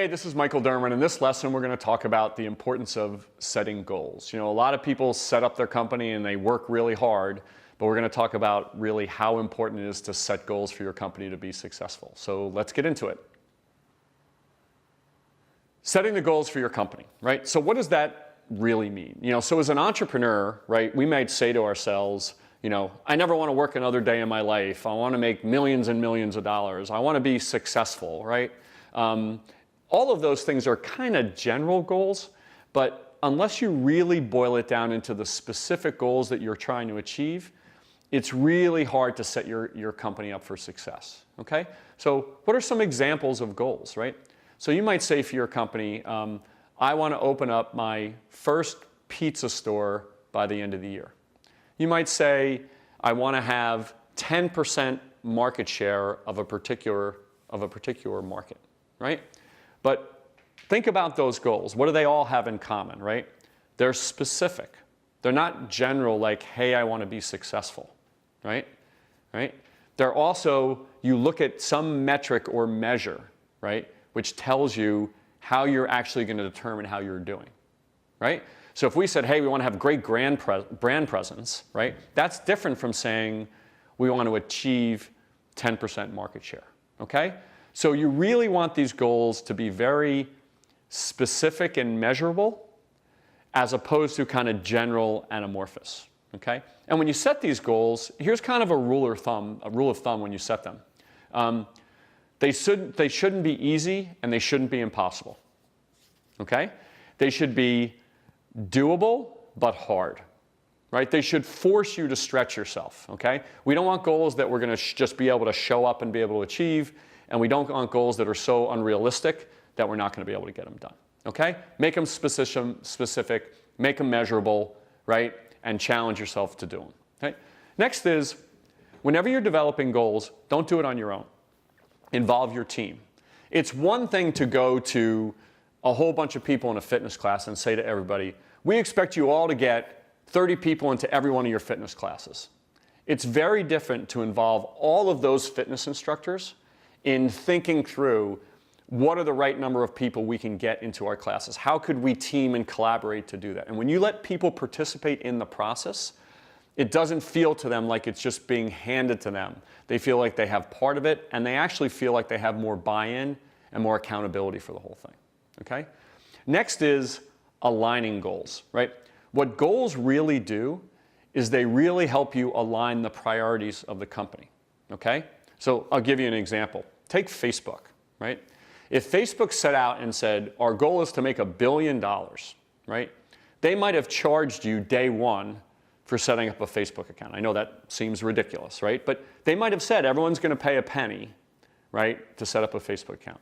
Hey, this is Michael Derman. In this lesson, we're going to talk about the importance of setting goals. You know, a lot of people set up their company and they work really hard, but we're going to talk about really how important it is to set goals for your company to be successful. So let's get into it. Setting the goals for your company, right? So what does that really mean? You know, so as an entrepreneur, right, we might say to ourselves, you know, I never want to work another day in my life. I want to make millions and millions of dollars. I want to be successful, right? All of those things are kind of general goals, but unless you really boil it down into the specific goals that you're trying to achieve, it's really hard to set your company up for success, okay? So what are some examples of goals, right? So you might say for your company, I want to open up my first pizza store by the end of the year. You might say, I want to have 10% market share of a particular market, right? But think about those goals. What do they all have in common, right? They're specific. They're not general like, hey, I want to be successful, right? They're also, you look at some metric or measure, right, which tells you how you're actually going to determine how you're doing, right? So if we said, hey, we want to have great brand presence, right? That's different from saying we want to achieve 10% market share, okay? So you really want these goals to be very specific and measurable as opposed to kind of general and amorphous, okay? And when you set these goals, here's kind of a rule of thumb when you set them. They shouldn't be easy and they shouldn't be impossible, okay? They should be doable but hard, right? They should force you to stretch yourself, okay? We don't want goals that we're going to just be able to show up and be able to achieve, and we don't want goals that are so unrealistic that we're not going to be able to get them done, okay? Make them specific, make them measurable, right? And challenge yourself to do them, okay? Next is, whenever you're developing goals, don't do it on your own. Involve your team. It's one thing to go to a whole bunch of people in a fitness class and say to everybody, we expect you all to get 30 people into every one of your fitness classes. It's very different to involve all of those fitness instructors in thinking through what are the right number of people we can get into our classes. How could we team and collaborate to do that? And when you let people participate in the process, it doesn't feel to them like it's just being handed to them. They feel like they have part of it, and they actually feel like they have more buy-in and more accountability for the whole thing, okay? Next is aligning goals, right? What goals really do is they really help you align the priorities of the company, okay? So I'll give you an example. Take Facebook, right? If Facebook set out and said, our goal is to make $1 billion, right? They might have charged you day one for setting up a Facebook account. I know that seems ridiculous, right? But they might have said everyone's going to pay a penny, right, to set up a Facebook account.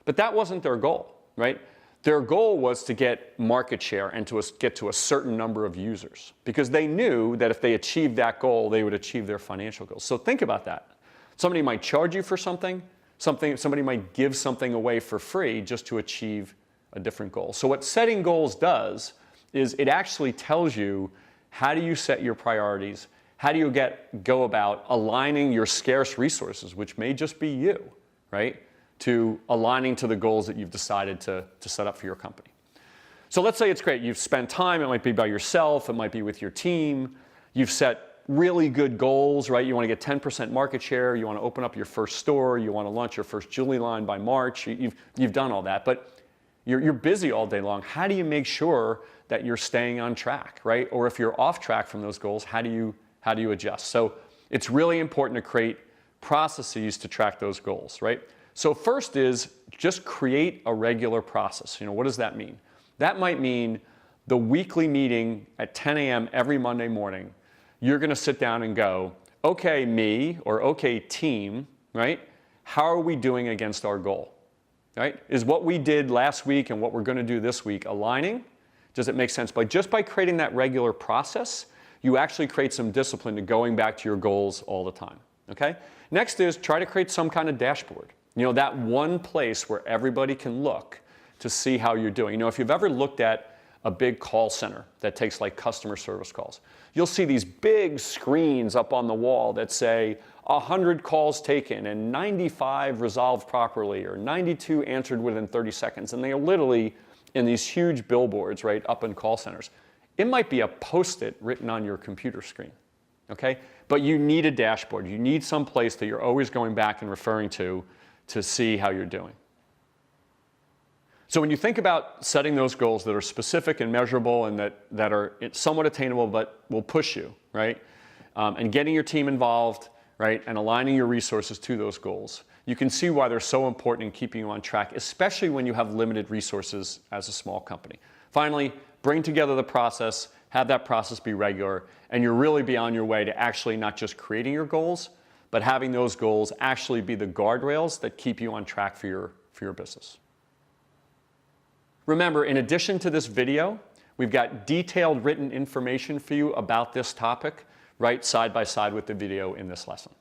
But that wasn't their goal, right? Their goal was to get market share and to get to a certain number of users because they knew that if they achieved that goal, they would achieve their financial goals. So think about that. Somebody might charge you for something, somebody might give something away for free just to achieve a different goal. So what setting goals does is it actually tells you how do you set your priorities, how do you go about aligning your scarce resources, which may just be you, right, to aligning to the goals that you've decided to set up for your company. So let's say it's great. You've spent time. It might be by yourself. It might be with your team. You've set really good goals, right? You want to get 10% market share. You want to open up your first store. You want to launch your first jewelry line by March. You've done all that, but you're busy all day long. How do you make sure that you're staying on track, right? Or if you're off track from those goals, how do you adjust? So it's really important to create processes to track those goals, right? So first is just create a regular process. You know, what does that mean? That might mean the weekly meeting at 10 a.m. every Monday morning. You're going to sit down and go, okay, me, or okay, team, right? How are we doing against our goal, right? Is what we did last week and what we're going to do this week aligning? Does it make sense? But just by creating that regular process, you actually create some discipline to going back to your goals all the time, okay? Next is try to create some kind of dashboard. You know, that one place where everybody can look to see how you're doing. You know, if you've ever looked at a big call center that takes like customer service calls, you'll see these big screens up on the wall that say, 100 calls taken and 95 resolved properly or 92 answered within 30 seconds. And they are literally in these huge billboards, right, up in call centers. It might be a Post-it written on your computer screen, okay? But you need a dashboard. You need some place that you're always going back and referring to see how you're doing. So when you think about setting those goals that are specific and measurable and that are somewhat attainable but will push you, right? And getting your team involved, right? And aligning your resources to those goals, you can see why they're so important in keeping you on track, especially when you have limited resources as a small company. Finally, bring together the process, have that process be regular, and you'll really be on your way to actually not just creating your goals, but having those goals actually be the guardrails that keep you on track for your business. Remember, in addition to this video, we've got detailed written information for you about this topic right side by side with the video in this lesson.